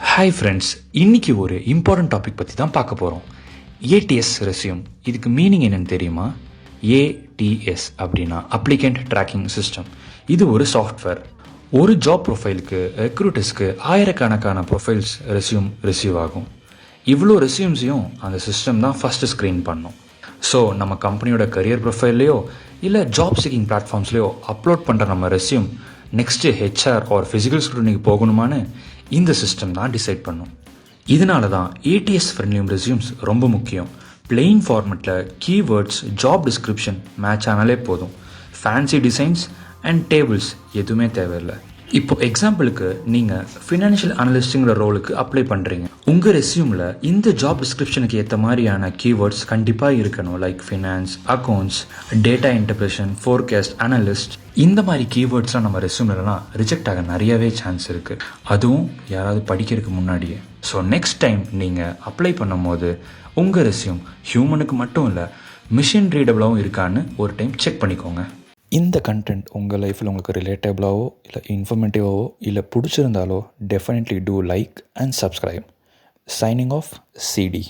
Hi friends, இன்றைக்கி ஒரு important topic பற்றி தான் பார்க்க போகிறோம். ADS resume. இதுக்கு மீனிங் என்னென்னு தெரியுமா? ஏடிஎஸ் அப்படின்னா அப்ளிகண்ட் ட்ராக்கிங் சிஸ்டம். இது ஒரு சாஃப்ட்வேர். ஒரு ஜாப் ப்ரொஃபைலுக்கு ரெக்ரூட்டர்ஸ்க்கு ஆயிரக்கணக்கான ப்ரொஃபைல்ஸ் ரெஸ்யூம் ரிசீவ் ஆகும். இவ்வளோ ரெஸ்யூம்ஸையும் அந்த சிஸ்டம் தான் ஃபஸ்ட்டு ஸ்க்ரீன் பண்ணும். ஸோ நம்ம கம்பெனியோட கரியர் ப்ரொஃபைல்லையோ இல்லை ஜாப் சீக்கிங் பிளாட்ஃபார்ம்ஸ்லையோ அப்லோட் பண்ணுற நம்ம resume next HR or physical ஸ்க்ரூட்டனிக்கு போகணுமான்னு இந்த சிஸ்டம் தான் டிசைட் பண்ணும். இதனால தான் ஏடிஎஸ் ஃப்ரெண்ட்லி ரெஸ்யூம்ஸ் ரொம்ப முக்கியம். பிளெயின் ஃபார்மெட்டில் கீவேர்ட்ஸ், ஜாப் டிஸ்கிரிப்ஷன் மேட்ச் ஆனாலே போதும். ஃபேன்சி டிசைன்ஸ் அண்ட் டேபிள்ஸ் எதுவுமே தேவையில்லை. இப்போ எக்ஸாம்பிளுக்கு நீங்கள் ஃபினான்ஷியல் அனலிஸ்ட்டுங்கிற ரோலுக்கு அப்ளை பண்ணுறீங்க. உங்கள் ரெஸ்யூமில் இந்த ஜாப் டிஸ்கிரிப்ஷனுக்கு ஏற்ற மாதிரியான கீவேர்ட்ஸ் கண்டிப்பாக இருக்கணும். Like finance, accounts, data interpretation, forecast, analyst. இந்த மாதிரி கீவேர்ட்ஸ்லாம் நம்ம ரெஸ்யூம்லலாம் ரிஜெக்ட் ஆக நிறையவே சான்ஸ் இருக்குது, அதுவும் யாராவது படிக்கிறதுக்கு முன்னாடியே. ஸோ நெக்ஸ்ட் டைம் நீங்கள் அப்ளை பண்ணும் போது உங்கள் ரெஸ்யூம் ஹியூமனுக்கு மட்டும் இல்லை, மிஷின் ரீடபிளாகவும் இருக்கான்னு ஒரு டைம் செக் பண்ணிக்கோங்க. இந்த கண்டென்ட் உங்கள் லைஃப்பில் உங்களுக்கு ரிலேட்டபிளாவோ இல்லை இன்ஃபர்மேட்டிவாவோ இல்லை பிடிச்சிருந்தாலோ definitely do like and subscribe. Signing off, CD.